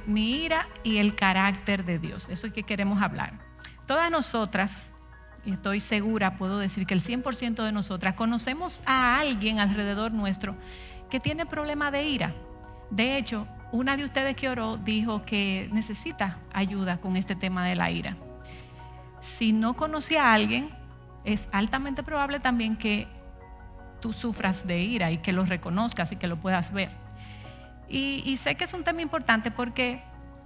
Mi ira y el carácter de Dios. Eso es que queremos hablar. Todas nosotras, y estoy segura, puedo decir que el 100% de nosotras conocemos a alguien alrededor nuestro que tiene problema de ira. De hecho, una de ustedes que oró dijo que necesita ayuda con este tema de la ira. Si no conocía a alguien, es altamente probable también que tú sufras de ira y que lo reconozcas y que lo puedas ver. Y sé que es un tema importante porque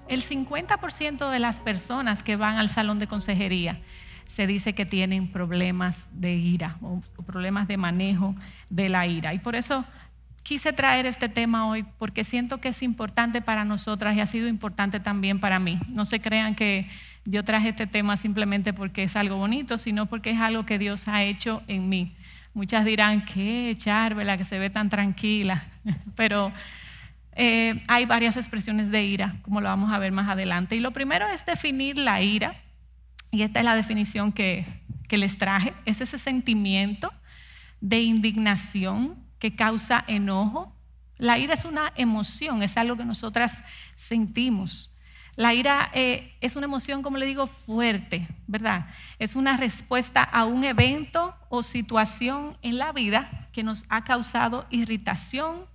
el 50% de las personas que van al salón de consejería se dice que tienen problemas de ira o problemas de manejo de la ira. Y por eso quise traer este tema hoy, porque siento que es importante para nosotras y ha sido importante también para mí. No se crean que yo traje este tema simplemente porque es algo bonito, sino porque es algo que Dios ha hecho en mí. Muchas dirán, ¿qué, Charvela, que se ve tan tranquila? Pero hay varias expresiones de ira, como lo vamos a ver más adelante. Y lo primero es definir la ira, y esta es la definición que les traje. Es ese sentimiento de indignación que causa enojo. La ira es una emoción, es algo que nosotras sentimos. La ira es una emoción, como le digo, fuerte, ¿verdad? Es una respuesta a un evento o situación en la vida que nos ha causado irritación,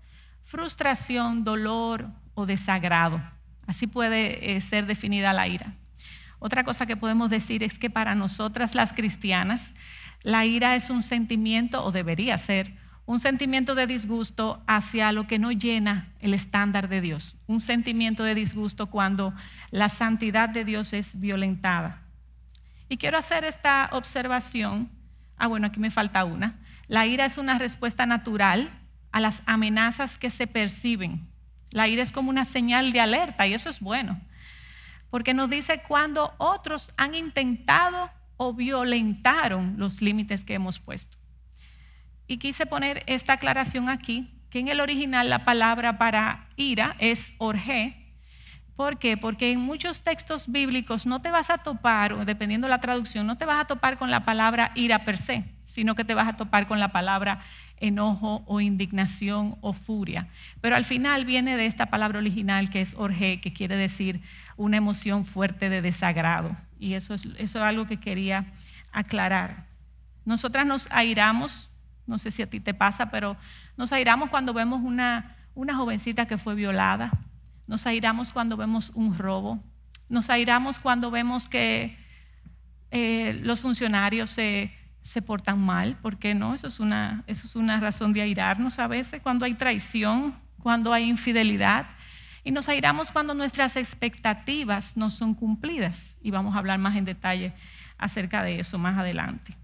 frustración, dolor o desagrado. Así puede ser definida la ira. Otra cosa que podemos decir es que para nosotras las cristianas, la ira es un sentimiento, o debería ser, un sentimiento de disgusto hacia lo que no llena el estándar de Dios. Un sentimiento de disgusto cuando la santidad de Dios es violentada. Y quiero hacer esta observación. Bueno, aquí me falta una. La ira es una respuesta natural a las amenazas que se perciben. La ira es como una señal de alerta y eso es bueno, porque nos dice cuando otros han intentado o violentaron los límites que hemos puesto. Y quise poner esta aclaración aquí, que en el original la palabra para ira es orgé. ¿Por qué? Porque en muchos textos bíblicos no te vas a topar, o dependiendo de la traducción, no te vas a topar con la palabra ira per se, sino que te vas a topar con la palabra enojo o indignación o furia. Pero al final viene de esta palabra original que es orgé, que quiere decir una emoción fuerte de desagrado. Y eso es algo que quería aclarar. Nosotras nos airamos, no sé si a ti te pasa, pero nos airamos cuando vemos una jovencita que fue violada. Nos airamos cuando vemos un robo. Nos airamos cuando vemos que los funcionarios se portan mal. ¿Por qué no? Eso es una razón de airarnos a veces. Cuando hay traición, cuando hay infidelidad. Y nos airamos cuando nuestras expectativas no son cumplidas. Y vamos a hablar más en detalle acerca de eso más adelante.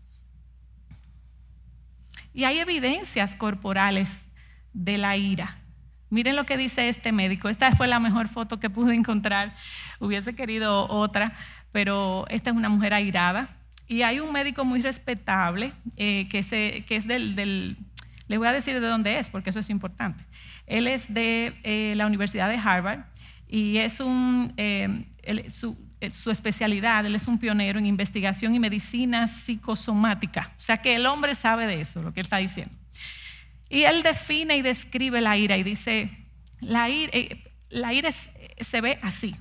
Y hay evidencias corporales de la ira. Miren lo que dice este médico. Esta fue la mejor foto que pude encontrar. Hubiese querido otra, pero esta es una mujer airada. Y hay un médico muy respetable que es le voy a decir de dónde es, porque eso es importante. Él es de la Universidad de Harvard y es su especialidad, él es un pionero en investigación y medicina psicosomática. O sea que el hombre sabe de eso, lo que él está diciendo. Y él define y describe la ira y dice, la ira se ve así.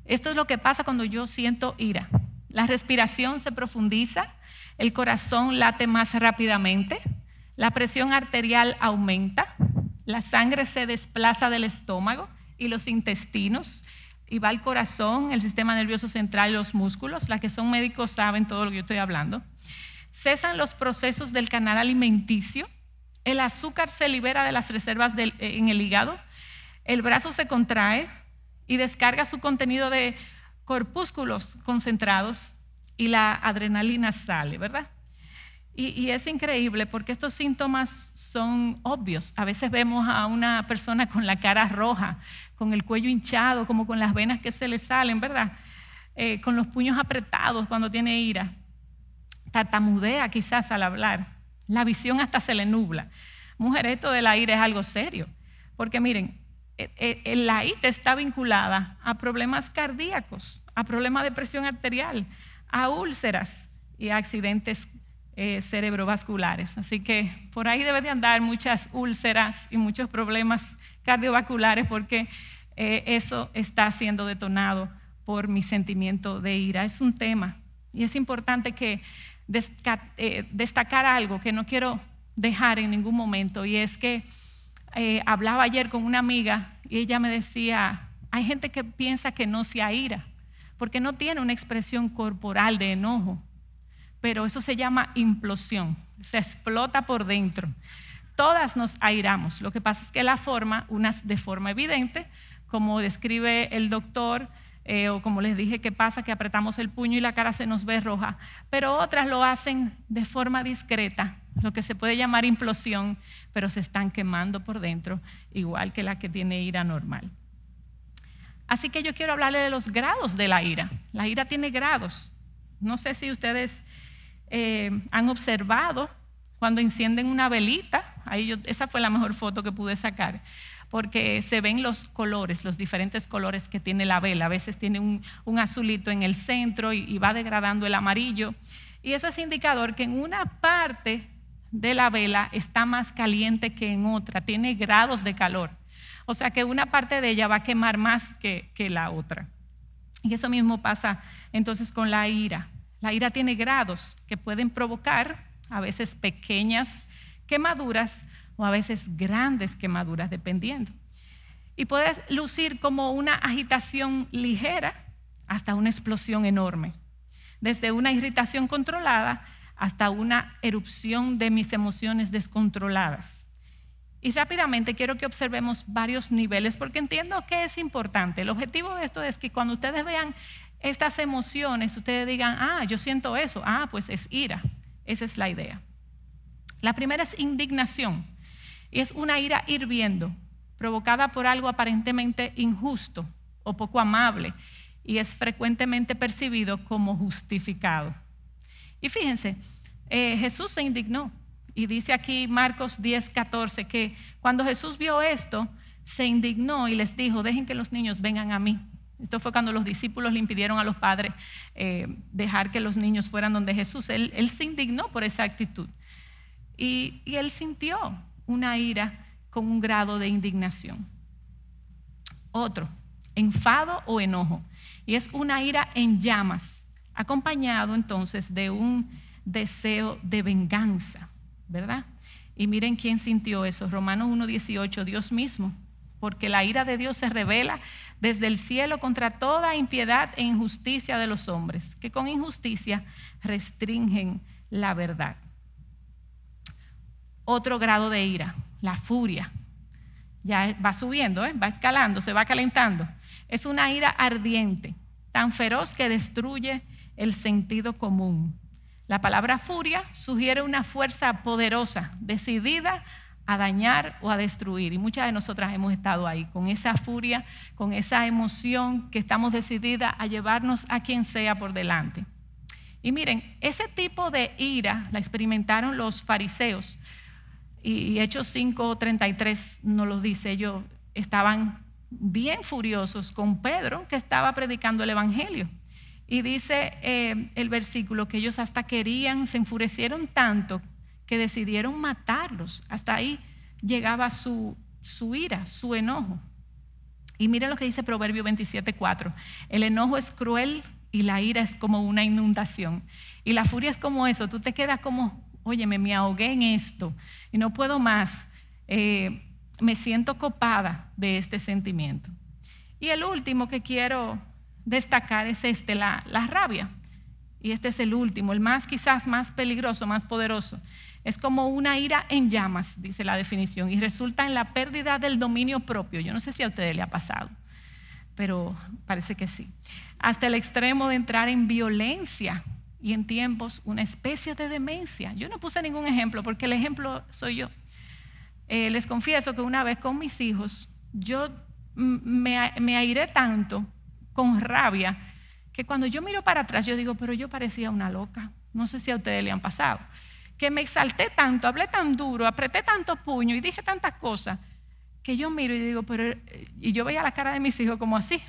Esto es lo que pasa cuando yo siento ira. La respiración se profundiza, el corazón late más rápidamente, la presión arterial aumenta, la sangre se desplaza del estómago y los intestinos y va al corazón, el sistema nervioso central y los músculos. Las que son médicos saben todo lo que yo estoy hablando. Cesan los procesos del canal alimenticio, el azúcar se libera de las reservas en el hígado, el brazo se contrae y descarga su contenido de corpúsculos concentrados y la adrenalina sale, ¿verdad? Y es increíble porque estos síntomas son obvios. A veces vemos a una persona con la cara roja, con el cuello hinchado, como con las venas que se le salen, ¿verdad? Con los puños apretados cuando tiene ira. Tartamudea quizás al hablar. La visión hasta se le nubla. Mujer, esto de la ira es algo serio. Porque miren, la ira está vinculada a problemas cardíacos, a problemas de presión arterial, a úlceras y a accidentes cerebrovasculares. Así que por ahí debe de andar muchas úlceras y muchos problemas cardiovasculares porque eso está siendo detonado por mi sentimiento de ira. Es un tema y es importante que destacar algo que no quiero dejar en ningún momento, y es que hablaba ayer con una amiga y ella me decía, hay gente que piensa que no se aira porque no tiene una expresión corporal de enojo, pero eso se llama implosión, se explota por dentro. Todas nos airamos, lo que pasa es que la forma, unas de forma evidente, como describe el doctor, o como les dije que pasa, que apretamos el puño y la cara se nos ve roja, pero otras lo hacen de forma discreta, lo que se puede llamar implosión, pero se están quemando por dentro, igual que la que tiene ira normal. Así que yo quiero hablarle de los grados de la ira. La ira tiene grados. No sé si ustedes han observado cuando encienden una velita. Esa fue la mejor foto que pude sacar, porque se ven los colores, los diferentes colores que tiene la vela. A veces tiene un azulito en el centro y va degradando el amarillo. Y eso es indicador que en una parte de la vela está más caliente que en otra, tiene grados de calor. O sea que una parte de ella va a quemar más que la otra. Y eso mismo pasa entonces con la ira. La ira tiene grados que pueden provocar a veces pequeñas quemaduras o a veces grandes quemaduras, dependiendo. Y puede lucir como una agitación ligera hasta una explosión enorme, desde una irritación controlada hasta una erupción de mis emociones descontroladas. Y rápidamente quiero que observemos varios niveles, porque entiendo que es importante. El objetivo de esto es que cuando ustedes vean estas emociones, ustedes digan, yo siento eso, pues es ira. Esa es la idea. La primera es indignación, y es una ira hirviendo, provocada por algo aparentemente injusto o poco amable, y es frecuentemente percibido como justificado. Y fíjense, Jesús se indignó, y dice aquí Marcos 10:14 que cuando Jesús vio esto, se indignó y les dijo, dejen que los niños vengan a mí. Esto fue cuando los discípulos le impidieron a los padres dejar que los niños fueran donde Jesús. Él se indignó por esa actitud. Y él sintió una ira con un grado de indignación. Otro, enfado o enojo. Y es una ira en llamas, acompañado entonces de un deseo de venganza, ¿verdad? Y miren quién sintió eso. Romanos 1:18, Dios mismo. Porque la ira de Dios se revela desde el cielo contra toda impiedad e injusticia de los hombres, que con injusticia restringen la verdad. Otro grado de ira, la furia. Ya va subiendo, va escalando, se va calentando. Es una ira ardiente, tan feroz que destruye el sentido común. La palabra furia sugiere una fuerza poderosa, decidida a dañar o a destruir. Y muchas de nosotras hemos estado ahí, con esa furia, con esa emoción que estamos decididas a llevarnos a quien sea por delante. Y miren, ese tipo de ira la experimentaron los fariseos. Y Hechos 5:33 nos lo dice, ellos estaban bien furiosos con Pedro, que estaba predicando el evangelio. Y dice el versículo que ellos hasta se enfurecieron tanto que decidieron matarlos. Hasta ahí llegaba su ira, su enojo. Y miren lo que dice Proverbio 27:4. El enojo es cruel y la ira es como una inundación. Y la furia es como eso, tú te quedas como, óyeme, me ahogué en esto y no puedo más. Me siento copada de este sentimiento. Y el último que quiero destacar es la rabia. Y este es el último, el más quizás más peligroso, más poderoso. Es como una ira en llamas, dice la definición, y resulta en la pérdida del dominio propio. Yo no sé si a ustedes le ha pasado, pero parece que sí. Hasta el extremo de entrar en violencia y en tiempos una especie de demencia. Yo no puse ningún ejemplo porque el ejemplo soy yo. Les confieso que una vez con mis hijos yo me airé tanto con rabia que cuando yo miro para atrás yo digo, pero yo parecía una loca. No sé si a ustedes le han pasado. Que me exalté tanto, hablé tan duro, apreté tanto puño y dije tantas cosas que yo miro y digo, y yo veía la cara de mis hijos como así.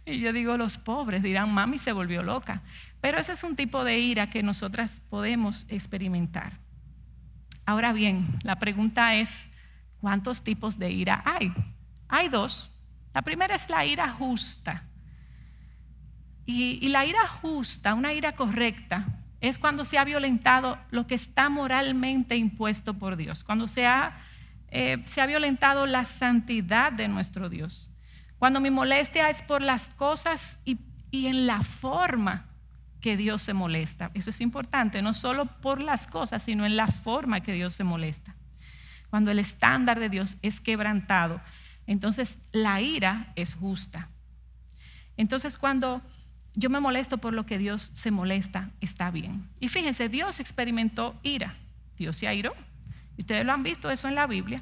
Y yo digo, los pobres dirán, mami se volvió loca. Pero ese es un tipo de ira que nosotras podemos experimentar. Ahora bien, la pregunta es, ¿cuántos tipos de ira hay? Hay dos. La primera es la ira justa. Y la ira justa, una ira correcta, es cuando se ha violentado lo que está moralmente impuesto por Dios, cuando se ha violentado la santidad de nuestro Dios. Cuando mi molestia es por las cosas y en la forma que Dios se molesta. Eso es importante, no solo por las cosas, sino en la forma que Dios se molesta. Cuando el estándar de Dios es quebrantado, entonces la ira es justa. Entonces cuando yo me molesto por lo que Dios se molesta, está bien. Y fíjense, Dios experimentó ira. Dios se airó. Ustedes lo han visto eso en la Biblia.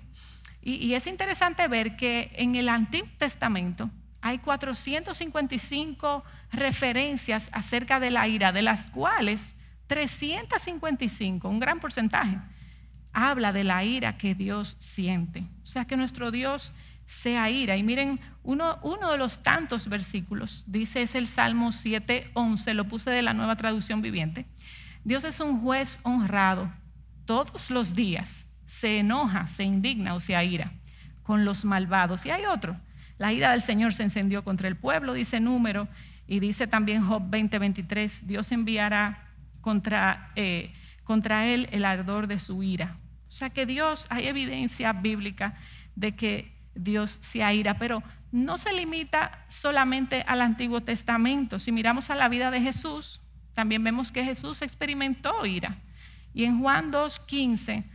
Y es interesante ver que en el Antiguo Testamento hay 455 referencias acerca de la ira, de las cuales 355, un gran porcentaje, habla de la ira que Dios siente. O sea que nuestro Dios se aira. Y miren, uno de los tantos versículos, dice, es el Salmo 7:11, lo puse de la Nueva Traducción Viviente. Dios es un juez honrado. Todos los días se enoja, se indigna o se aira con los malvados. Y hay otro, la ira del Señor se encendió contra el pueblo, dice Número, y dice también Job 20:23, Dios enviará contra él el ardor de su ira. O sea que Dios, hay evidencia bíblica de que Dios se aira, pero no se limita solamente al Antiguo Testamento. Si miramos a la vida de Jesús, también vemos que Jesús experimentó ira. Y en Juan 2:15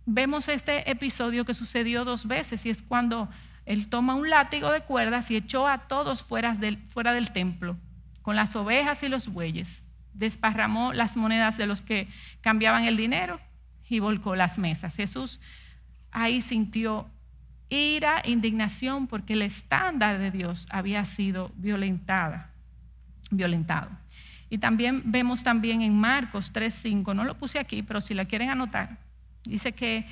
vemos este episodio que sucedió 2 veces, y es cuando él toma un látigo de cuerdas y echó a todos fuera del templo, con las ovejas y los bueyes. Desparramó las monedas de los que cambiaban el dinero y volcó las mesas. Jesús ahí sintió ira, indignación, porque el estándar de Dios había sido violentado. Y también vemos también en Marcos 3:5, no lo puse aquí, pero si la quieren anotar, dice que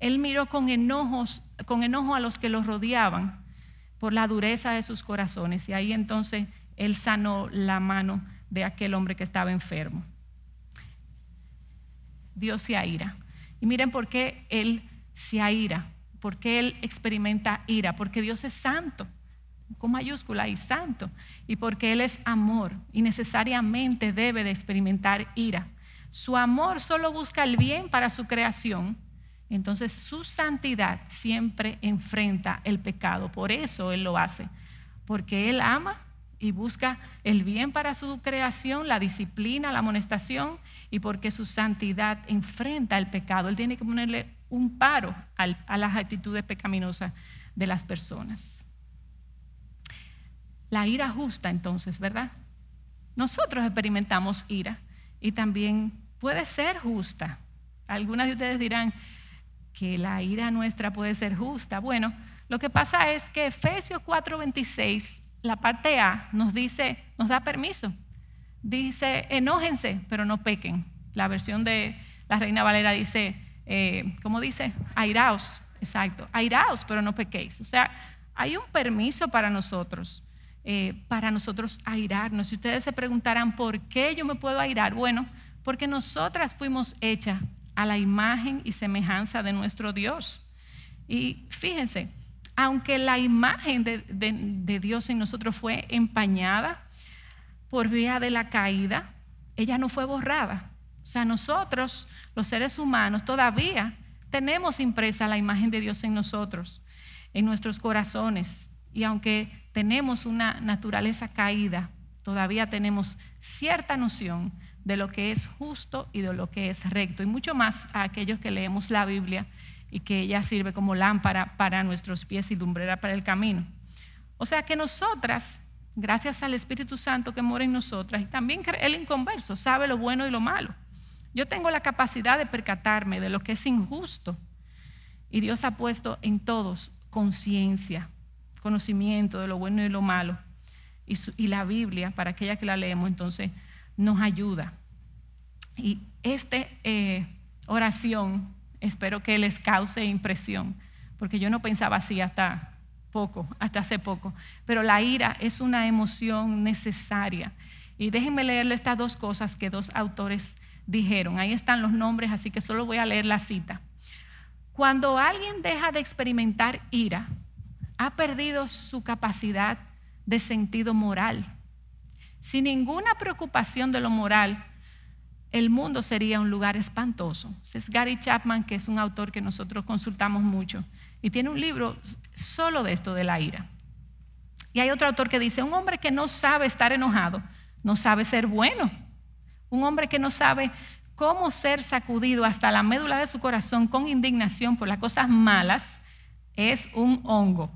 él miró con enojo a los que los rodeaban por la dureza de sus corazones, y ahí entonces él sanó la mano de aquel hombre que estaba enfermo. Dios se aira. Y miren por qué él se aira, por qué él experimenta ira, porque Dios es santo, con mayúscula y santo, y porque él es amor y necesariamente debe de experimentar ira. Su amor solo busca el bien para su creación, entonces su santidad siempre enfrenta el pecado. Por eso él lo hace, porque él ama y busca el bien para su creación, la disciplina, la amonestación, y porque su santidad enfrenta el pecado. Él tiene que ponerle un paro a las actitudes pecaminosas de las personas. La ira justa, entonces, ¿verdad? Nosotros experimentamos ira y también puede ser justa. Algunas de ustedes dirán que la ira nuestra puede ser justa. Bueno, lo que pasa es que Efesios 4:26, la parte A, nos da permiso. Dice, enójense, pero no pequen. La versión de la Reina Valera dice, ¿cómo dice? Airaos, exacto. Airaos, pero no pequéis. O sea, hay un permiso para nosotros airarnos. Si ustedes se preguntarán, ¿por qué yo me puedo airar? Bueno, porque nosotras fuimos hechas a la imagen y semejanza de nuestro Dios. Y fíjense, aunque la imagen de Dios en nosotros fue empañada por vía de la caída, ella no fue borrada. O sea, nosotros, los seres humanos, todavía tenemos impresa la imagen de Dios en nosotros, en nuestros corazones. Y aunque tenemos una naturaleza caída, todavía tenemos cierta noción de lo que es justo y de lo que es recto, y mucho más a aquellos que leemos la Biblia y que ella sirve como lámpara para nuestros pies y lumbrera para el camino. O sea que nosotras gracias al Espíritu Santo que mora en nosotras, y también el inconverso sabe lo bueno y lo malo. Yo tengo la capacidad de percatarme de lo que es injusto, y Dios ha puesto en todos conciencia, conocimiento de lo bueno y lo malo, y la Biblia, para aquella que la leemos, entonces nos ayuda. Y esta oración espero que les cause impresión, porque yo no pensaba así hasta hace poco, pero la ira es una emoción necesaria. Y déjenme leerle estas dos cosas que dos autores dijeron. Ahí están los nombres, así que solo voy a leer la cita. Cuando alguien deja de experimentar ira, ha perdido su capacidad de sentido moral. Sin ninguna preocupación de lo moral, el mundo sería un lugar espantoso. Es Gary Chapman, que es un autor que nosotros consultamos mucho, y tiene un libro solo de esto de la ira. Y hay otro autor que dice: un hombre que no sabe estar enojado no sabe ser bueno. Un hombre que no sabe cómo ser sacudido hasta la médula de su corazón con indignación por las cosas malas es un hongo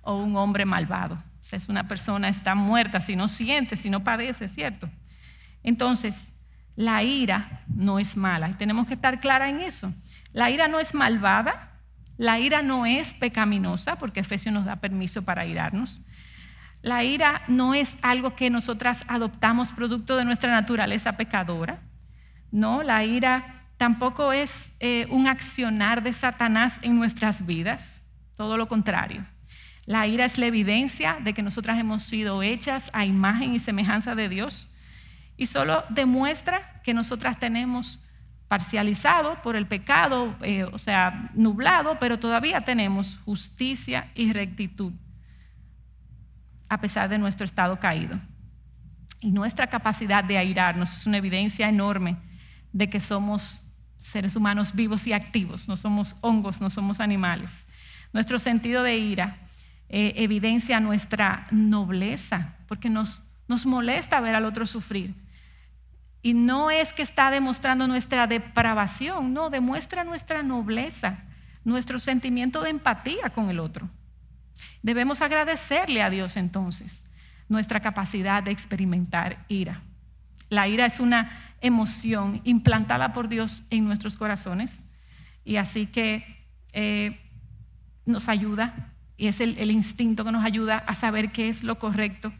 o un hombre malvado. O sea, es una persona, está muerta si no siente, si no padece, ¿cierto? Entonces, la ira no es mala, y tenemos que estar clara en eso. La ira no es malvada, la ira no es pecaminosa, porque Efesios nos da permiso para irarnos. La ira no es algo que nosotras adoptamos producto de nuestra naturaleza pecadora. No, la ira tampoco es un accionar de Satanás en nuestras vidas, todo lo contrario. La ira es la evidencia de que nosotras hemos sido hechas a imagen y semejanza de Dios, y solo demuestra que nosotras tenemos parcializado por el pecado, o sea, nublado, pero todavía tenemos justicia y rectitud a pesar de nuestro estado caído. Y nuestra capacidad de airarnos es una evidencia enorme de que somos seres humanos vivos y activos, no somos hongos, no somos animales. Nuestro sentido de ira evidencia nuestra nobleza, porque nos molesta ver al otro sufrir. Y no es que está demostrando nuestra depravación, no, demuestra nuestra nobleza, nuestro sentimiento de empatía con el otro. Debemos agradecerle a Dios entonces nuestra capacidad de experimentar ira. La ira es una emoción implantada por Dios en nuestros corazones, y así que nos ayuda, y es el instinto que nos ayuda a saber qué es lo correcto,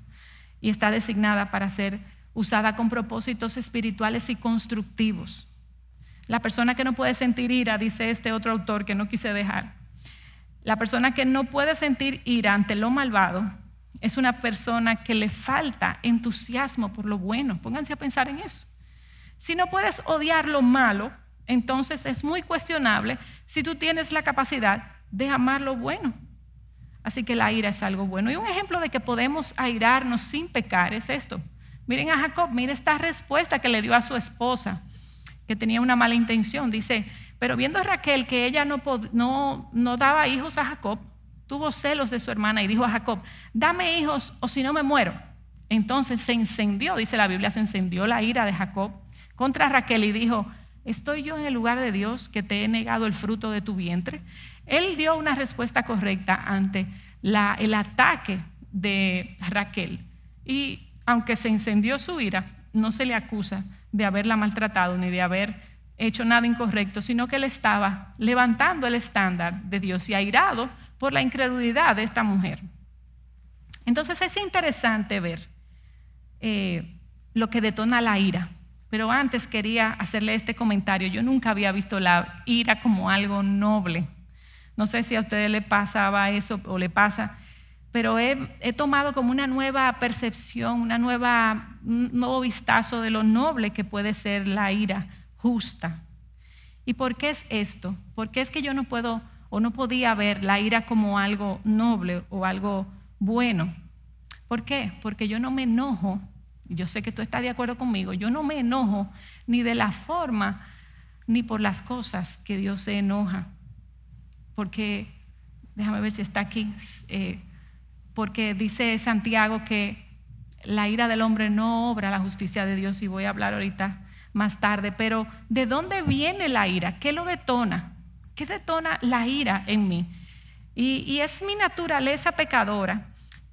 y está designada para ser usada con propósitos espirituales y constructivos. La persona que no puede sentir ira, dice este otro autor que no quise dejar, la persona que no puede sentir ira ante lo malvado es una persona que le falta entusiasmo por lo bueno. Pónganse a pensar en eso. Si no puedes odiar lo malo, entonces es muy cuestionable si tú tienes la capacidad de amar lo bueno. Así que la ira es algo bueno. Y un ejemplo de que podemos airarnos sin pecar es esto. Miren a Jacob, miren esta respuesta que le dio a su esposa, que tenía una mala intención. Dice: pero viendo a Raquel que ella no daba hijos a Jacob, tuvo celos de su hermana y dijo a Jacob: dame hijos o si no me muero. Entonces se encendió, dice la Biblia, se encendió la ira de Jacob contra Raquel y dijo: ¿estoy yo en el lugar de Dios que te he negado el fruto de tu vientre? Él dio una respuesta correcta ante el ataque de Raquel, y aunque se encendió su ira, no se le acusa de haberla maltratado ni de haber hecho nada incorrecto, sino que él estaba levantando el estándar de Dios y airado por la incredulidad de esta mujer. Entonces es interesante ver lo que detona la ira. Pero antes quería hacerle este comentario. Yo nunca había visto la ira como algo noble. No sé si a ustedes le pasaba eso o le pasa, pero he tomado como una nueva percepción, un nuevo vistazo de lo noble que puede ser la ira justa. ¿Y por qué es esto? Porque es que yo no puedo o no podía ver la ira como algo noble o algo bueno. ¿Por qué? Porque yo no me enojo, y yo sé que tú estás de acuerdo conmigo, yo no me enojo ni de la forma ni por las cosas que Dios se enoja. Porque, déjame ver si está aquí, porque dice Santiago que la ira del hombre no obra la justicia de Dios, y voy a hablar ahorita más tarde. Pero ¿de dónde viene la ira? ¿Qué lo detona? ¿Qué detona la ira en mí? Y es mi naturaleza pecadora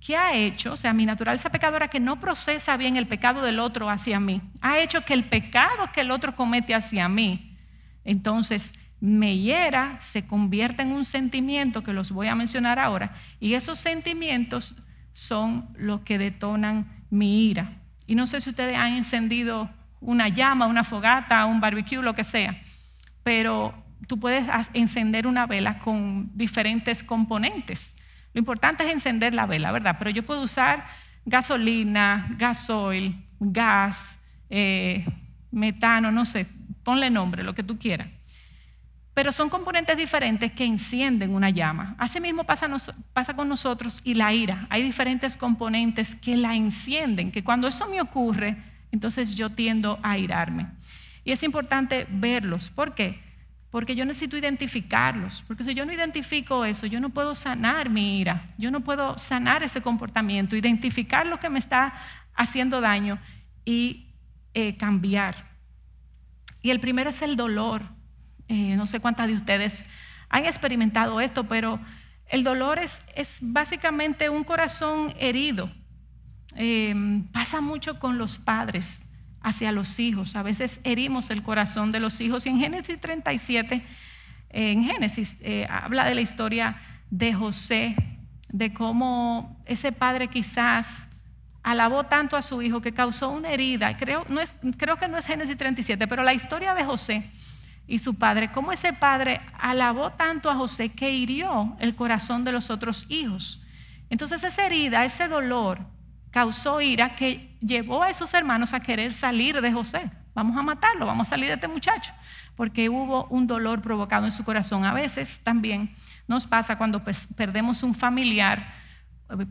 ¿qué ha hecho? O sea, mi naturaleza pecadora que no procesa bien el pecado del otro hacia mí, ha hecho que el pecado que el otro comete hacia mí, entonces me hiera, se convierte en un sentimiento que los voy a mencionar ahora, y esos sentimientos son los que detonan mi ira. Y no sé si ustedes han encendido una llama, una fogata, un barbecue, lo que sea, pero tú puedes encender una vela con diferentes componentes. Lo importante es encender la vela, ¿verdad? Pero yo puedo usar gasolina, gasoil, gas, metano, no sé, ponle nombre, lo que tú quieras. Pero son componentes diferentes que encienden una llama. Así mismo pasa con nosotros y la ira. Hay diferentes componentes que la encienden, que cuando eso me ocurre, entonces yo tiendo a irarme. Y es importante verlos. ¿Por qué? Porque yo necesito identificarlos. Porque si yo no identifico eso, yo no puedo sanar mi ira. Yo no puedo sanar ese comportamiento, identificar lo que me está haciendo daño y cambiar. Y el primero es el dolor. No sé cuántas de ustedes han experimentado esto, pero el dolor es básicamente un corazón herido. Pasa mucho con los padres hacia los hijos. A veces herimos el corazón de los hijos. Y en Génesis 37, habla de la historia de José, de cómo ese padre quizás alabó tanto a su hijo que causó una herida. Creo que no es Génesis 37, pero la historia de José y su padre, cómo ese padre alabó tanto a José que hirió el corazón de los otros hijos. Entonces esa herida, ese dolor causó ira que llevó a esos hermanos a querer salir de José. Vamos a matarlo, vamos a salir de este muchacho, porque hubo un dolor provocado en su corazón. A veces también nos pasa cuando perdemos un familiar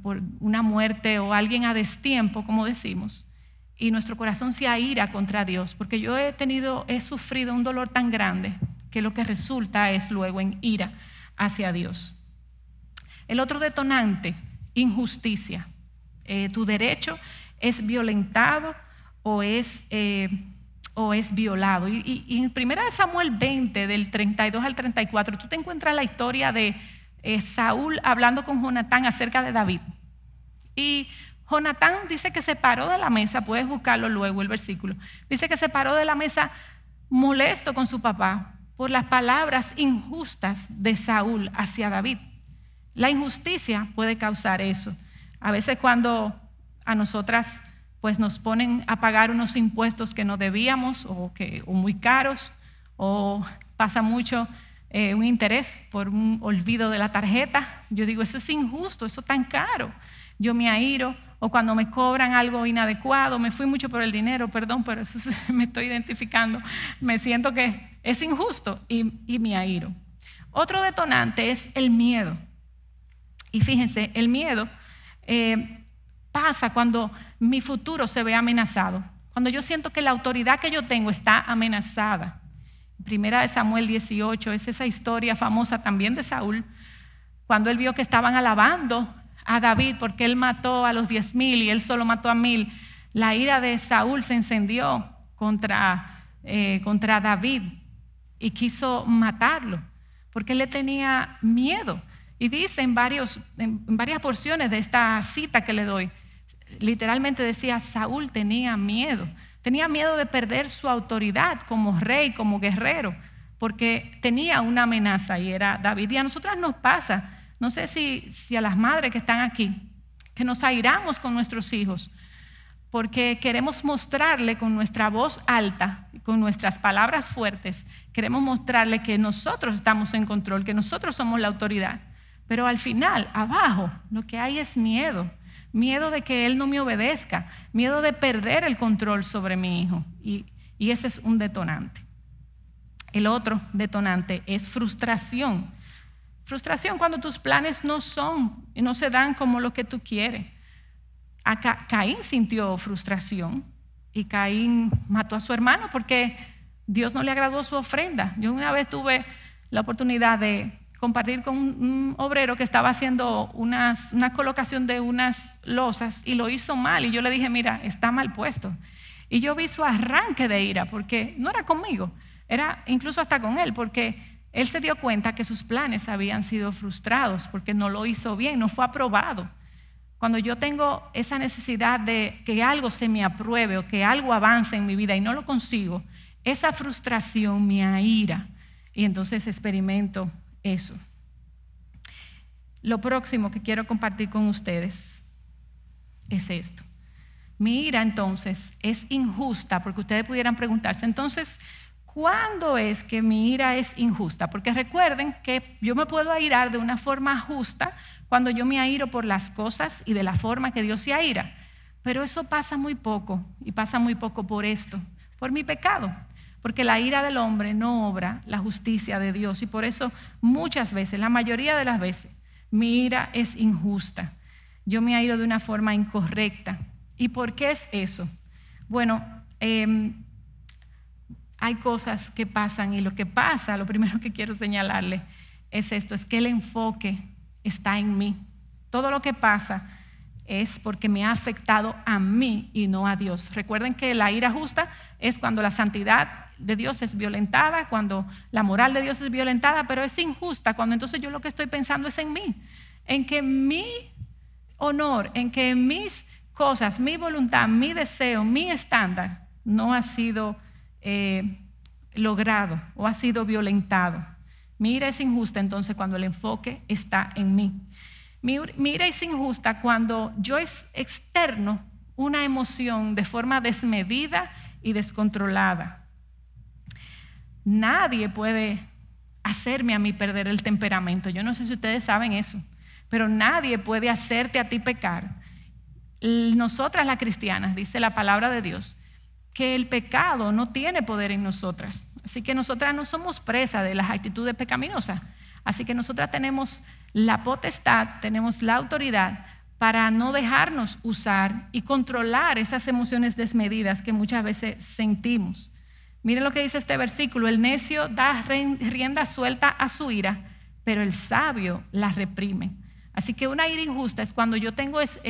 por una muerte o alguien a destiempo, como decimos, y nuestro corazón se aira contra Dios, porque yo he sufrido un dolor tan grande que lo que resulta es luego en ira hacia Dios. El otro detonante, injusticia. Tu derecho es violentado o es violado. Y en 1 Samuel 20, del 32 al 34, tú te encuentras la historia de Saúl hablando con Jonatán acerca de David. Y Jonatán dice que se paró de la mesa, puedes buscarlo luego el versículo, dice que se paró de la mesa molesto con su papá por las palabras injustas de Saúl hacia David. La injusticia puede causar eso. A veces cuando a nosotras pues nos ponen a pagar unos impuestos que no debíamos o muy caros, o pasa mucho un interés por un olvido de la tarjeta, yo digo, eso es injusto, eso es tan caro, yo me airo. O cuando me cobran algo inadecuado, me fui mucho por el dinero, perdón, pero eso me estoy identificando, me siento que es injusto y me airo. Otro detonante es el miedo. Y fíjense, el miedo pasa cuando mi futuro se ve amenazado, cuando yo siento que la autoridad que yo tengo está amenazada. 1 Samuel 18 es esa historia famosa también de Saúl, cuando él vio que estaban alabando a David porque él mató a los 10,000 y él solo mató a 1,000. La ira de Saúl se encendió contra David y quiso matarlo porque él le tenía miedo. Y dice en varias porciones de esta cita que le doy, literalmente decía, Saúl tenía miedo de perder su autoridad como rey, como guerrero, porque tenía una amenaza y era David. Y a nosotras nos pasa, no sé si a las madres que están aquí, que nos airamos con nuestros hijos, porque queremos mostrarle con nuestra voz alta, con nuestras palabras fuertes, queremos mostrarle que nosotros estamos en control, que nosotros somos la autoridad. Pero al final, abajo, lo que hay es miedo de que él no me obedezca, miedo de perder el control sobre mi hijo. Y ese es un detonante. El otro detonante es frustración. Frustración cuando tus planes no se dan como lo que tú quieres. Caín sintió frustración y Caín mató a su hermano porque Dios no le agradó su ofrenda. Yo una vez tuve la oportunidad de compartir con un obrero que estaba haciendo una colocación de unas losas y lo hizo mal, y yo le dije, mira, está mal puesto. Y yo vi su arranque de ira, porque no era conmigo, era incluso hasta con él, porque él se dio cuenta que sus planes habían sido frustrados porque no lo hizo bien, no fue aprobado. cuando yo tengo esa necesidad de que algo se me apruebe o que algo avance en mi vida y no lo consigo, esa frustración me aira y entonces experimento eso. Lo próximo que quiero compartir con ustedes es esto. Mi ira entonces es injusta, porque ustedes pudieran preguntarse, entonces, ¿cuándo es que mi ira es injusta? Porque recuerden que yo me puedo airar de una forma justa cuando yo me airo por las cosas y de la forma que Dios se aira. Pero eso pasa muy poco, y pasa muy poco por esto, por mi pecado. Porque la ira del hombre no obra la justicia de Dios, y por eso muchas veces, la mayoría de las veces, mi ira es injusta. Yo me airo de una forma incorrecta. ¿Y por qué es eso? Bueno, hay cosas que pasan, y lo que pasa, lo primero que quiero señalarle es esto, es que el enfoque está en mí. Todo lo que pasa es porque me ha afectado a mí y no a Dios. Recuerden que la ira justa es cuando la santidad de Dios es violentada, cuando la moral de Dios es violentada, pero es injusta cuando entonces yo lo que estoy pensando es en mí, en que mi honor, en que mis cosas, mi voluntad, mi deseo, mi estándar no ha sido logrado o ha sido violentado. Mi ira es injusta entonces cuando el enfoque está en mí. Mi ira es injusta cuando yo externo una emoción de forma desmedida y descontrolada. Nadie puede hacerme a mí perder el temperamento. Yo no sé si ustedes saben eso, pero nadie puede hacerte a ti pecar. Nosotras las cristianas, dice la palabra de Dios, que el pecado no tiene poder en nosotras. Así que nosotras no somos presas de las actitudes pecaminosas. Así que nosotras tenemos la potestad, tenemos la autoridad para no dejarnos usar y controlar esas emociones desmedidas que muchas veces sentimos. Miren lo que dice este versículo: el necio da rienda suelta a su ira, pero el sabio la reprime. Así que una ira injusta es cuando yo tengo ese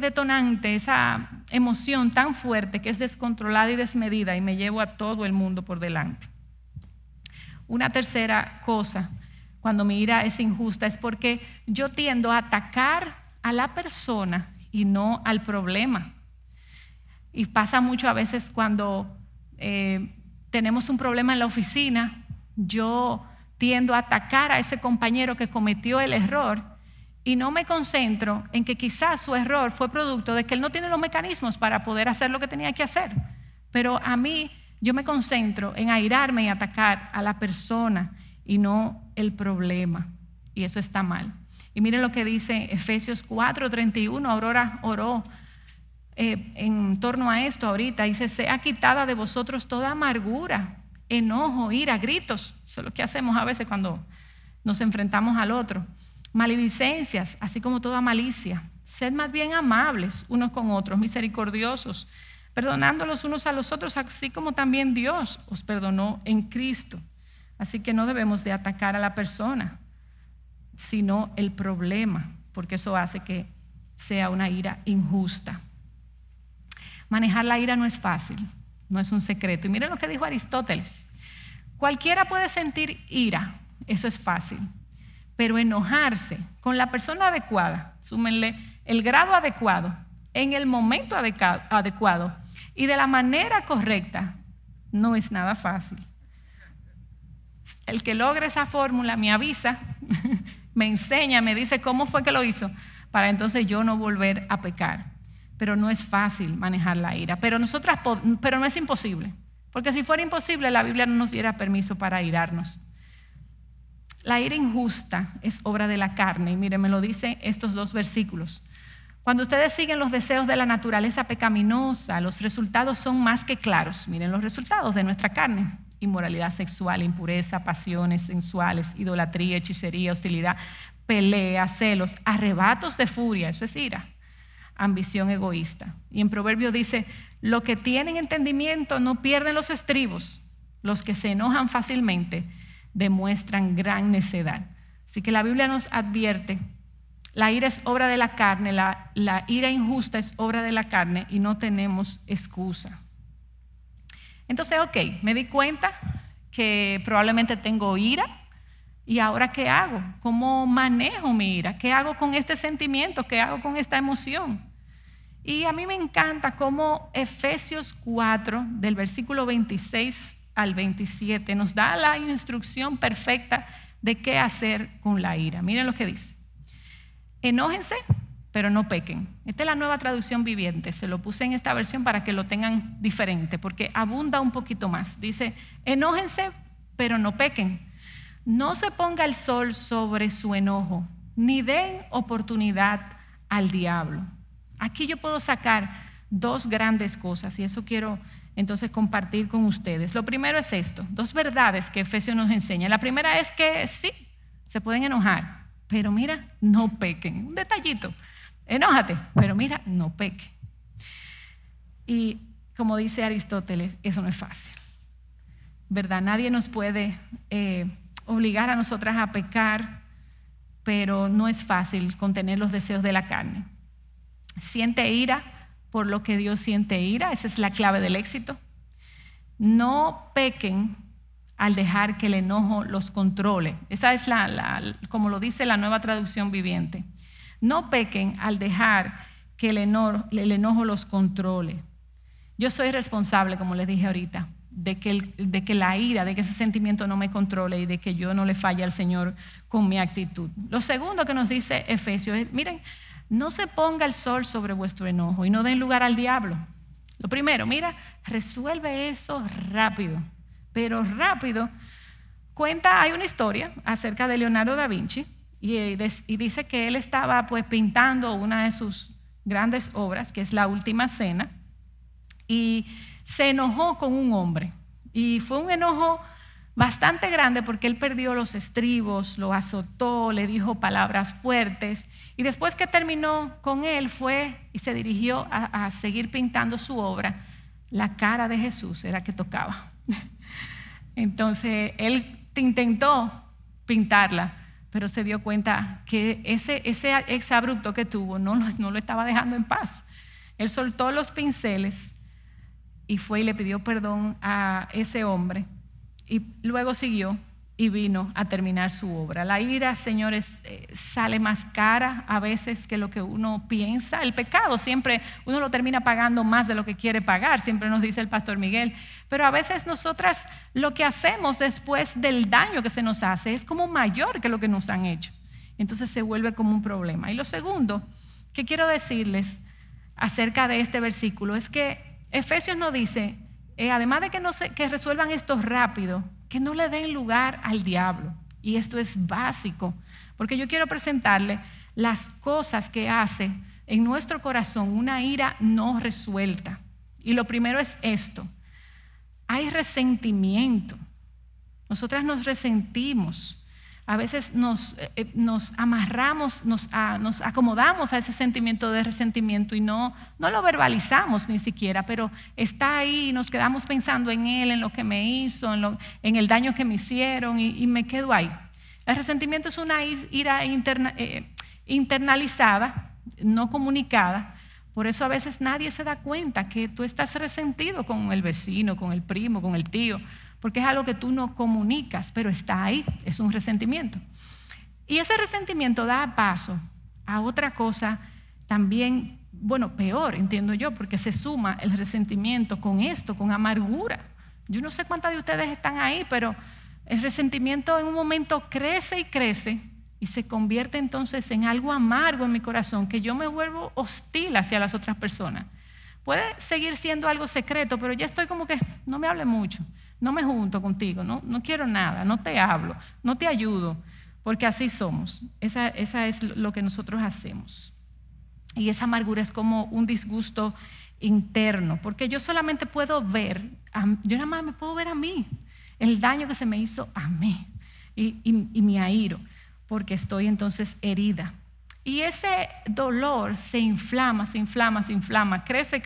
detonante, esa emoción tan fuerte que es descontrolada y desmedida y me llevo a todo el mundo por delante. Una tercera cosa, cuando mi ira es injusta, es porque yo tiendo a atacar a la persona y no al problema. Y pasa mucho a veces cuando tenemos un problema en la oficina, yo tiendo a atacar a ese compañero que cometió el error y no me concentro en que quizás su error fue producto de que él no tiene los mecanismos para poder hacer lo que tenía que hacer. Pero a mí, yo me concentro en airarme y atacar a la persona y no el problema. Y eso está mal. Y miren lo que dice Efesios 4:31. Aurora oró en torno a esto ahorita. Dice: sea quitada de vosotros toda amargura, enojo, ira, gritos. Eso es lo que hacemos a veces cuando nos enfrentamos al otro. Maledicencias, así como toda malicia. Sed más bien amables unos con otros, misericordiosos, perdonando los unos a los otros, así como también Dios os perdonó en Cristo. Así que no debemos de atacar a la persona, sino el problema, porque eso hace que sea una ira injusta. Manejar la ira no es fácil, no es un secreto. Y miren lo que dijo Aristóteles: cualquiera puede sentir ira, eso es fácil, pero enojarse con la persona adecuada, súmenle el grado adecuado, en el momento adecuado y de la manera correcta, no es nada fácil. El que logre esa fórmula me avisa, me enseña, me dice cómo fue que lo hizo, para entonces yo no volver a pecar. Pero no es fácil manejar la ira, pero no es imposible, porque si fuera imposible la Biblia no nos diera permiso para airarnos. La ira injusta es obra de la carne, y miren, me lo dicen estos dos versículos. Cuando ustedes siguen los deseos de la naturaleza pecaminosa, los resultados son más que claros. Miren los resultados de nuestra carne: inmoralidad sexual, impureza, pasiones sensuales, idolatría, hechicería, hostilidad, pelea, celos, arrebatos de furia, eso es ira, ambición egoísta. Y en Proverbio dice: los que tienen entendimiento no pierden los estribos, los que se enojan fácilmente demuestran gran necedad. Así que la Biblia nos advierte: la ira es obra de la carne, la ira injusta es obra de la carne y no tenemos excusa. Entonces, me di cuenta que probablemente tengo ira, ¿Y ahora qué hago? ¿Cómo manejo mi ira? ¿Qué hago con este sentimiento? ¿Qué hago con esta emoción? Y a mí me encanta cómo Efesios 4, del versículo 26 al 27, nos da la instrucción perfecta de qué hacer con la ira. Miren lo que dice. Enójense, pero no pequen. Esta es la Nueva Traducción Viviente. Se lo puse en esta versión para que lo tengan diferente, porque abunda un poquito más. Dice, enójense, pero no pequen. No se ponga el sol sobre su enojo, ni den oportunidad al diablo. Aquí yo puedo sacar dos grandes cosas y eso quiero entonces compartir con ustedes. Lo primero es esto, dos verdades que Efesios nos enseña. La primera es que sí, se pueden enojar, pero mira, no pequen. Un detallito, enójate, pero mira, no peque. Y como dice Aristóteles, eso no es fácil, ¿verdad? Nadie nos puede obligar a nosotras a pecar, pero no es fácil contener los deseos de la carne. Siente ira por lo que Dios siente ira, esa es la clave del éxito. No pequen al dejar que el enojo los controle. Esa es como lo dice la Nueva Traducción Viviente. No pequen al dejar que el enojo los controle. Yo soy responsable, como les dije ahorita, de que la ira, de que ese sentimiento no me controle y de que yo no le falle al Señor con mi actitud. Lo segundo que nos dice Efesios es, miren, no se ponga el sol sobre vuestro enojo y no den lugar al diablo. Lo primero, mira, resuelve eso rápido, pero rápido. Hay una historia acerca de Leonardo da Vinci y dice que él estaba pues pintando una de sus grandes obras, que es La Última Cena, y se enojó con un hombre. Y fue un enojo bastante grande porque él perdió los estribos, lo azotó, le dijo palabras fuertes. Y después que terminó con él, fue y se dirigió a seguir pintando su obra. La cara de Jesús era que tocaba. Entonces él intentó pintarla, pero se dio cuenta que ese exabrupto que tuvo no lo estaba dejando en paz. Él soltó los pinceles y fue y le pidió perdón a ese hombre y luego siguió y vino a terminar su obra. La ira, señores, sale más cara a veces que lo que uno piensa. El pecado siempre uno lo termina pagando más de lo que quiere pagar, siempre nos dice el pastor Miguel, pero a veces nosotras lo que hacemos después del daño que se nos hace es como mayor que lo que nos han hecho, entonces se vuelve como un problema. Y lo segundo que quiero decirles acerca de este versículo es que Efesios nos dice, además de que resuelvan esto rápido, que no le den lugar al diablo. Y esto es básico, porque yo quiero presentarle las cosas que hace en nuestro corazón una ira no resuelta. Y lo primero es esto: hay resentimiento. Nosotras nos resentimos. A veces nos amarramos, nos acomodamos a ese sentimiento de resentimiento y no lo verbalizamos ni siquiera, pero está ahí y nos quedamos pensando en él, en lo que me hizo, en el daño que me hicieron y me quedo ahí. El resentimiento es una ira internalizada, no comunicada. Por eso a veces nadie se da cuenta que tú estás resentido con el vecino, con el primo, con el tío, porque es algo que tú no comunicas, pero está ahí, es un resentimiento. Y ese resentimiento da paso a otra cosa también, bueno, peor, entiendo yo, porque se suma el resentimiento con esto, con amargura. Yo no sé cuántas de ustedes están ahí, pero el resentimiento en un momento crece y crece y se convierte entonces en algo amargo en mi corazón, que yo me vuelvo hostil hacia las otras personas. Puede seguir siendo algo secreto, pero ya estoy como que no me hable mucho. No me junto contigo, no quiero nada, no te hablo, no te ayudo, porque así somos. Esa es lo que nosotros hacemos. Y esa amargura es como un disgusto interno, porque yo solamente puedo ver, yo nada más me puedo ver a mí, el daño que se me hizo a mí, y me airo, porque estoy entonces herida. Y ese dolor se inflama, crece.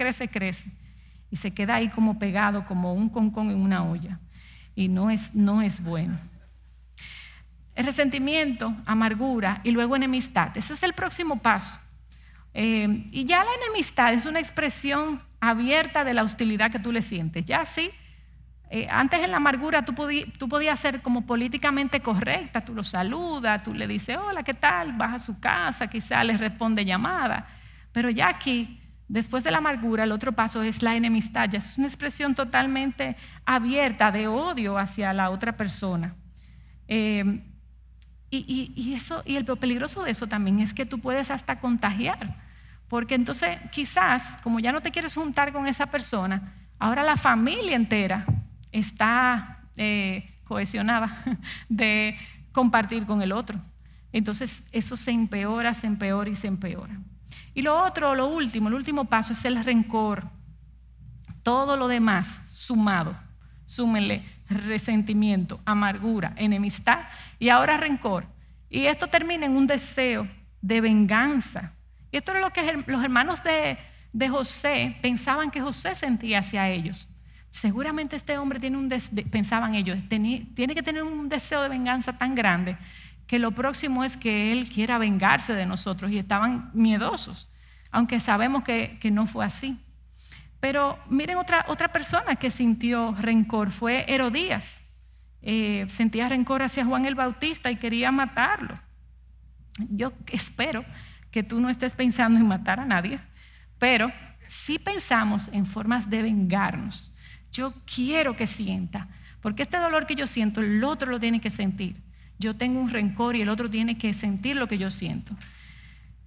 Y se queda ahí como pegado, como un concón en una olla. Y no es bueno. El resentimiento, amargura y luego enemistad. Ese es el próximo paso. Y ya la enemistad es una expresión abierta de la hostilidad que tú le sientes. Ya sí, Antes en la amargura tú podías ser como políticamente correcta, tú lo saludas, tú le dices, hola, ¿qué tal? Vas a su casa, quizá le responde llamada. Pero ya aquí, después de la amargura, el otro paso es la enemistad. Ya es una expresión totalmente abierta de odio hacia la otra persona. Y lo peligroso de eso también es que tú puedes hasta contagiar. Porque entonces quizás, como ya no te quieres juntar con esa persona, ahora la familia entera está cohesionada de compartir con el otro. Entonces eso se empeora y se empeora. Y lo último, el último paso es el rencor. Todo lo demás sumado, súmenle resentimiento, amargura, enemistad y ahora rencor. Y esto termina en un deseo de venganza. Y esto es lo que los hermanos de José pensaban que José sentía hacia ellos. Seguramente este hombre pensaban ellos, tiene que tener un deseo de venganza tan grande que lo próximo es que él quiera vengarse de nosotros, y estaban miedosos, aunque sabemos que no fue así. Pero miren, otra persona que sintió rencor fue Herodías. Sentía rencor hacia Juan el Bautista y quería matarlo. Yo espero que tú no estés pensando en matar a nadie, pero sí pensamos en formas de vengarnos. Yo quiero que sienta, porque este dolor que yo siento, el otro lo tiene que sentir. Yo tengo un rencor y el otro tiene que sentir lo que yo siento.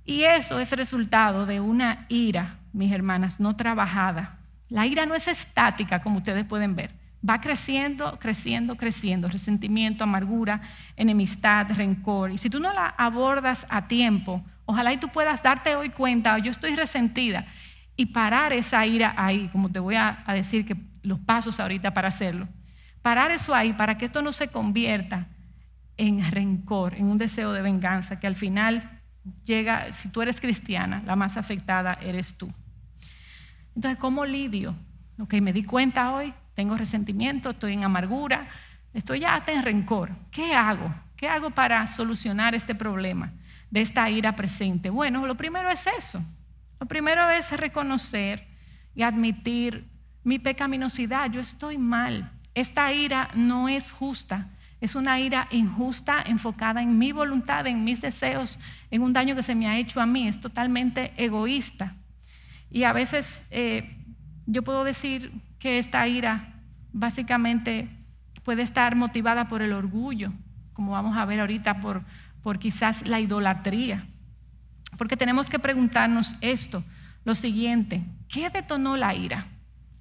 Y eso es resultado de una ira, mis hermanas, no trabajada. La ira no es estática, como ustedes pueden ver. Va creciendo, creciendo, creciendo. Resentimiento, amargura, enemistad, rencor. Y si tú no la abordas a tiempo, ojalá y tú puedas darte hoy cuenta, yo estoy resentida, y parar esa ira ahí, como te voy a decir que los pasos ahorita para hacerlo. Parar eso ahí para que esto no se convierta en rencor, en un deseo de venganza, que al final llega, si tú eres cristiana, la más afectada eres tú. Entonces, ¿cómo lidio? Me di cuenta hoy, tengo resentimiento, estoy en amargura, estoy ya hasta en rencor. ¿Qué hago? ¿Qué hago para solucionar este problema de esta ira presente? Bueno, lo primero es eso. Lo primero es reconocer y admitir mi pecaminosidad. Yo estoy mal. Esta ira no es justa. Es una ira injusta, enfocada en mi voluntad, en mis deseos, en un daño que se me ha hecho a mí. Es totalmente egoísta. Y a veces yo puedo decir que esta ira básicamente puede estar motivada por el orgullo, como vamos a ver ahorita, por quizás la idolatría. Porque tenemos que preguntarnos lo siguiente: ¿qué detonó la ira?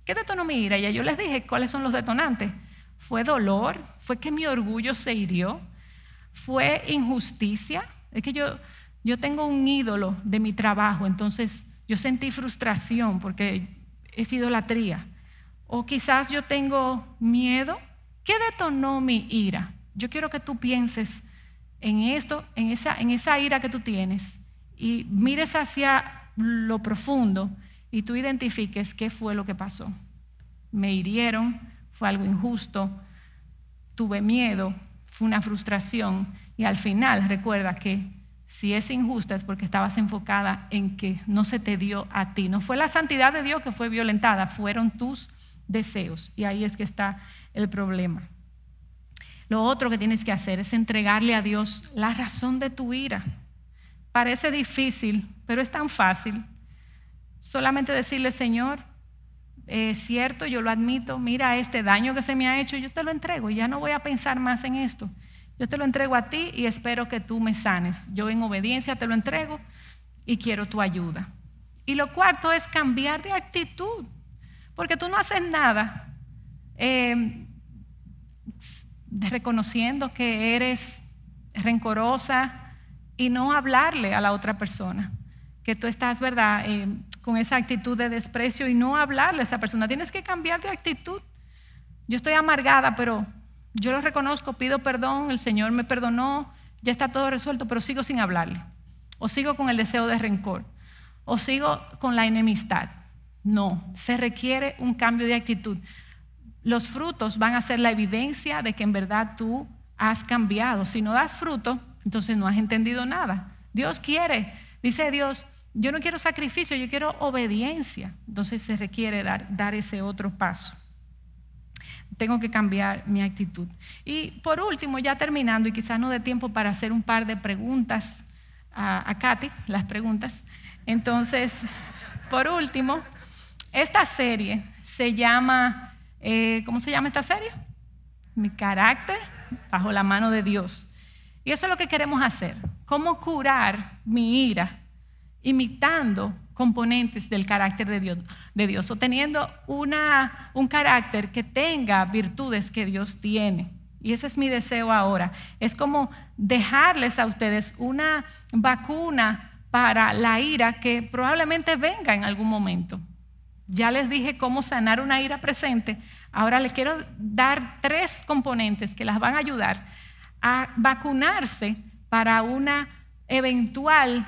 ¿Qué detonó mi ira? Ya yo les dije cuáles son los detonantes. ¿Fue dolor? ¿Fue que mi orgullo se hirió? ¿Fue injusticia? Es que yo tengo un ídolo de mi trabajo, entonces yo sentí frustración porque es idolatría. O quizás yo tengo miedo. ¿Qué detonó mi ira? Yo quiero que tú pienses en esto, en esa ira que tú tienes, y mires hacia lo profundo y tú identifiques qué fue lo que pasó. Me hirieron, fue algo injusto, tuve miedo, fue una frustración, y al final recuerda que si es injusta es porque estabas enfocada en que no se te dio a ti. No fue la santidad de Dios que fue violentada, fueron tus deseos, y ahí es que está el problema. Lo otro que tienes que hacer es entregarle a Dios la razón de tu ira. Parece difícil, pero es tan fácil. Solamente decirle: Señor, es cierto, yo lo admito, mira este daño que se me ha hecho, yo te lo entrego, ya no voy a pensar más en esto. Yo te lo entrego a ti y espero que tú me sanes. Yo en obediencia te lo entrego y quiero tu ayuda. Y lo cuarto es cambiar de actitud, porque tú no haces nada reconociendo que eres rencorosa y no hablarle a la otra persona que tú estás, ¿verdad?, con esa actitud de desprecio, y no hablarle a esa persona. Tienes que cambiar de actitud. Yo estoy amargada, pero yo lo reconozco, pido perdón, el Señor me perdonó, ya está todo resuelto, pero sigo sin hablarle, o sigo con el deseo de rencor, o sigo con la enemistad. No, se requiere un cambio de actitud. Los frutos van a ser la evidencia de que en verdad tú has cambiado. Si no das fruto, entonces no has entendido nada. Dios quiere, dice Dios, yo no quiero sacrificio, yo quiero obediencia. Entonces se requiere dar ese otro paso. tengo que cambiar mi actitud. Y por último, ya terminando, y quizás no dé tiempo para hacer un par de preguntas a Katy, las preguntas. Entonces, por último, esta serie se llama, ¿cómo se llama esta serie? Mi carácter bajo la mano de Dios. Y eso es lo que queremos hacer. Cómo curar mi ira imitando componentes del carácter de Dios o teniendo un carácter que tenga virtudes que Dios tiene. Y ese es mi deseo ahora. Es como dejarles a ustedes una vacuna para la ira que probablemente venga en algún momento. Ya les dije cómo sanar una ira presente. Ahora les quiero dar 3 componentes que las van a ayudar a vacunarse para un eventual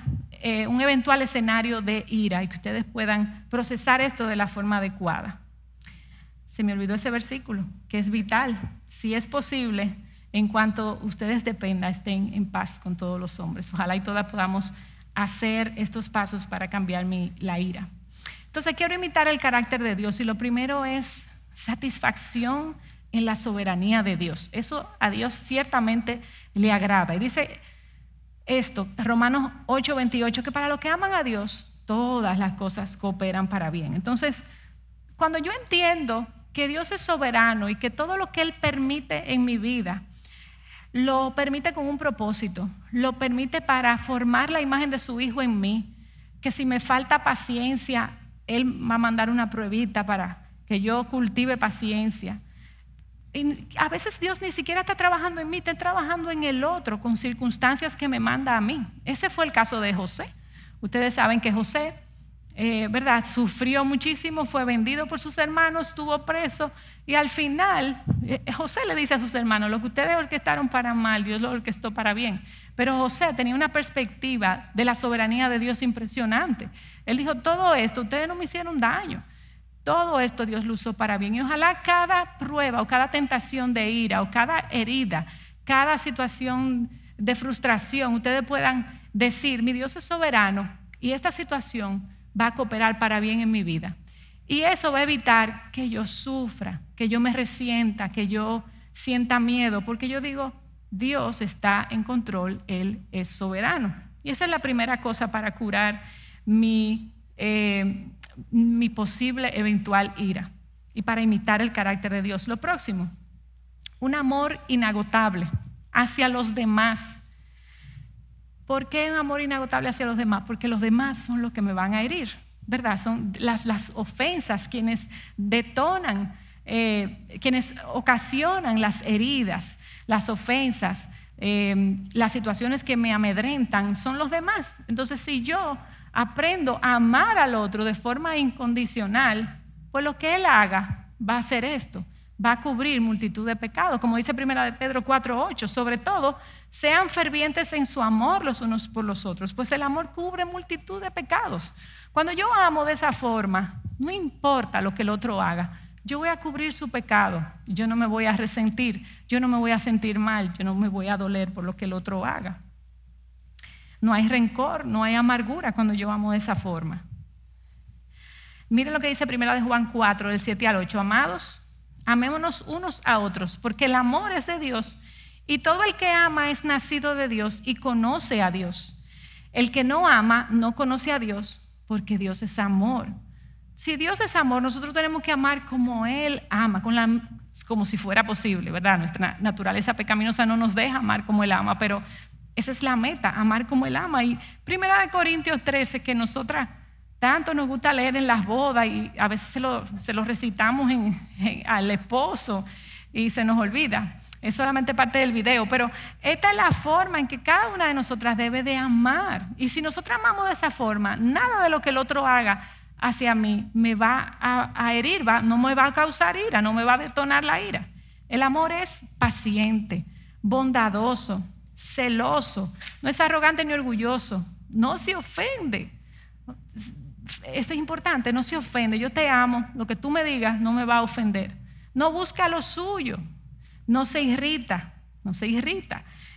escenario de ira y que ustedes puedan procesar esto de la forma adecuada. Se me olvidó ese versículo, que es vital. Si es posible, en cuanto ustedes dependan, estén en paz con todos los hombres. Ojalá y todas podamos hacer estos pasos para cambiar la ira. Entonces quiero imitar el carácter de Dios y lo primero es satisfacción en la soberanía de Dios. Eso a Dios ciertamente le agrada. Y dice esto, Romanos 8:28, que para los que aman a Dios, todas las cosas cooperan para bien. Entonces, cuando yo entiendo que Dios es soberano y que todo lo que Él permite en mi vida, lo permite con un propósito, lo permite para formar la imagen de su Hijo en mí, que si me falta paciencia, Él va a mandar una pruebita para que yo cultive paciencia. Y a veces Dios ni siquiera está trabajando en mí, está trabajando en el otro con circunstancias que me manda a mí. Ese fue el caso de José. Ustedes saben que José, ¿verdad? Sufrió muchísimo, fue vendido por sus hermanos, estuvo preso y al final José le dice a sus hermanos: lo que ustedes orquestaron para mal, Dios lo orquestó para bien. Pero José tenía una perspectiva de la soberanía de Dios impresionante. Él dijo: todo esto, ustedes no me hicieron daño. Todo esto Dios lo usó para bien. Y ojalá cada prueba o cada tentación de ira o cada herida, cada situación de frustración, ustedes puedan decir: mi Dios es soberano y esta situación va a cooperar para bien en mi vida. Y eso va a evitar que yo sufra, que yo me resienta, que yo sienta miedo, porque yo digo: Dios está en control, Él es soberano. Y esa es la primera cosa para curar mi posible eventual ira y para imitar el carácter de Dios. Lo próximo, un amor inagotable hacia los demás. ¿Por qué un amor inagotable hacia los demás? Porque los demás son los que me van a herir, ¿verdad? Son las ofensas quienes detonan, quienes ocasionan las heridas, las ofensas, las situaciones que me amedrentan, son los demás. Entonces, si yo aprendo a amar al otro de forma incondicional, pues lo que él haga va a hacer esto, va a cubrir multitud de pecados, como dice 1 Pedro 4:8. Sobre todo, sean fervientes en su amor los unos por los otros, pues el amor cubre multitud de pecados. Cuando yo amo de esa forma, no importa lo que el otro haga, yo voy a cubrir su pecado, yo no me voy a resentir, yo no me voy a sentir mal, yo no me voy a doler por lo que el otro haga. No hay rencor, no hay amargura cuando yo amo de esa forma. Miren lo que dice 1 Juan 4, del 7 al 8. Amados, amémonos unos a otros, porque el amor es de Dios, y todo el que ama es nacido de Dios y conoce a Dios. El que no ama no conoce a Dios, porque Dios es amor. Si Dios es amor, nosotros tenemos que amar como Él ama, como si fuera posible, ¿verdad? Nuestra naturaleza pecaminosa no nos deja amar como Él ama, pero esa es la meta, amar como Él ama. Y 1 Corintios 13, que nosotras tanto nos gusta leer en las bodas y a veces se lo recitamos al esposo y se nos olvida. Es solamente parte del video, pero esta es la forma en que cada una de nosotras debe de amar. Y si nosotras amamos de esa forma, nada de lo que el otro haga hacia mí me va a herir, no me va a causar ira, no me va a detonar la ira. El amor es paciente, bondadoso, celoso, no es arrogante ni orgulloso, no se ofende. Eso es importante, no se ofende. Yo te amo, lo que tú me digas no me va a ofender. No busca lo suyo, no se irrita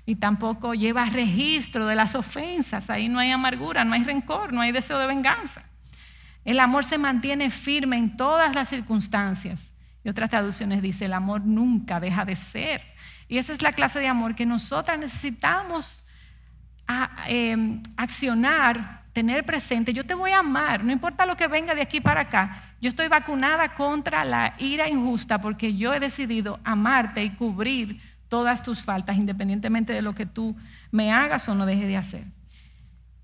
y tampoco lleva registro de las ofensas. Ahí no hay amargura, no hay rencor, no hay deseo de venganza. El amor se mantiene firme en todas las circunstancias Y otras traducciones dice, el amor nunca deja de ser. Y esa es la clase de amor que nosotras necesitamos accionar, tener presente. Yo te voy a amar, no importa lo que venga de aquí para acá. Yo estoy vacunada contra la ira injusta porque yo he decidido amarte y cubrir todas tus faltas, independientemente de lo que tú me hagas o no dejes de hacer.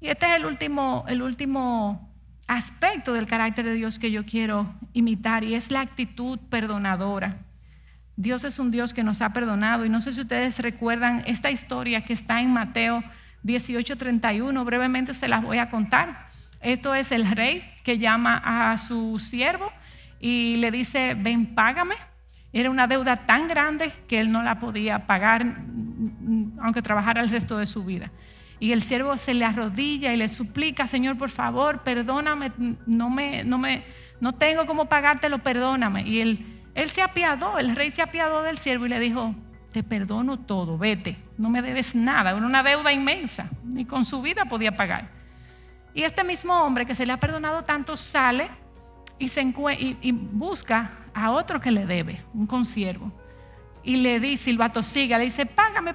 Y este es el último aspecto del carácter de Dios que yo quiero imitar, y es la actitud perdonadora. Dios es un Dios que nos ha perdonado, y no sé si ustedes recuerdan esta historia que está en Mateo 18:31, brevemente se las voy a contar. Esto es el rey que llama a su siervo y le dice, ven, págame. Era una deuda tan grande que él no la podía pagar, aunque trabajara el resto de su vida. Y el siervo se le arrodilla y le suplica, Señor, por favor, perdóname, no tengo cómo pagártelo, perdóname. Y él se apiadó, el rey se apiadó del siervo y le dijo, te perdono todo, vete, no me debes nada. Era una deuda inmensa, ni con su vida podía pagar. Y este mismo hombre que se le ha perdonado tanto sale y busca a otro que le debe, un consiervo. Y le dice, y lo atosiga, le dice, págame.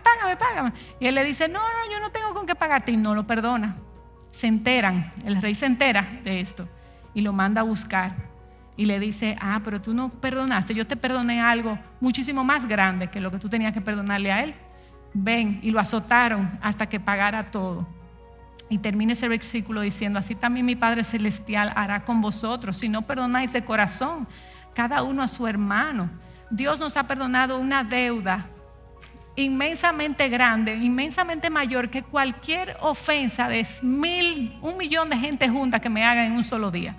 Y él le dice, no, yo no tengo con qué pagarte. Y no lo perdona. Se enteran, el rey se entera de esto y lo manda a buscar. Y le dice, pero tú no perdonaste, yo te perdoné algo muchísimo más grande que lo que tú tenías que perdonarle a él. Ven, y lo azotaron hasta que pagara todo. Y termina ese versículo diciendo, así también mi Padre Celestial hará con vosotros, si no perdonáis de corazón, cada uno a su hermano. Dios nos ha perdonado una deuda inmensamente grande, inmensamente mayor que cualquier ofensa de 1,000,000 de gente junta que me haga en un solo día.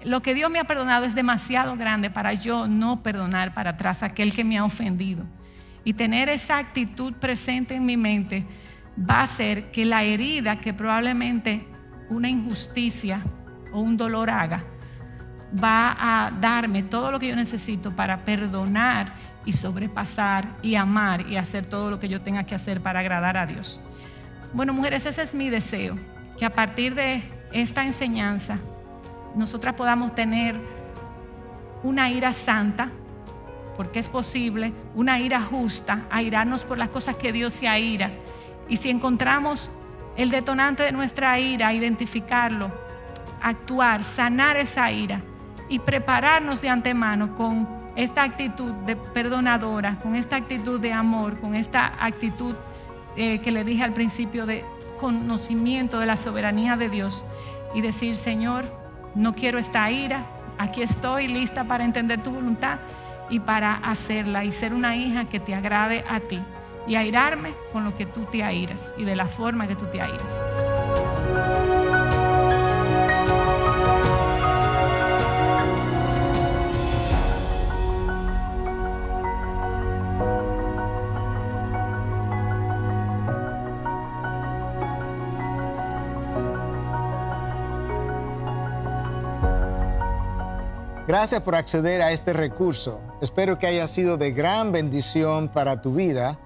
Lo que Dios me ha perdonado es demasiado grande para yo no perdonar para atrás a aquel que me ha ofendido. Y tener esa actitud presente en mi mente va a hacer que la herida que probablemente una injusticia o un dolor haga, va a darme todo lo que yo necesito para perdonar y sobrepasar y amar y hacer todo lo que yo tenga que hacer para agradar a Dios. Bueno, mujeres, ese es mi deseo, que a partir de esta enseñanza nosotras podamos tener una ira santa, porque es posible, una ira justa, airarnos por las cosas que Dios se aira. Y si encontramos el detonante de nuestra ira, identificarlo, actuar, sanar esa ira y prepararnos de antemano con esta actitud de perdonadora, con esta actitud de amor, con esta actitud que le dije al principio de conocimiento de la soberanía de Dios, y decir, Señor, no quiero esta ira, aquí estoy lista para entender tu voluntad y para hacerla y ser una hija que te agrade a ti, y airarme con lo que tú te airas y de la forma que tú te airas. Gracias por acceder a este recurso. Espero que haya sido de gran bendición para tu vida.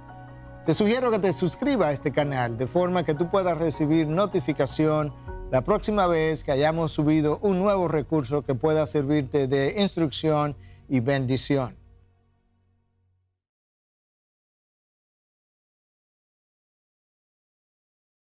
Te sugiero que te suscribas a este canal de forma que tú puedas recibir notificación la próxima vez que hayamos subido un nuevo recurso que pueda servirte de instrucción y bendición.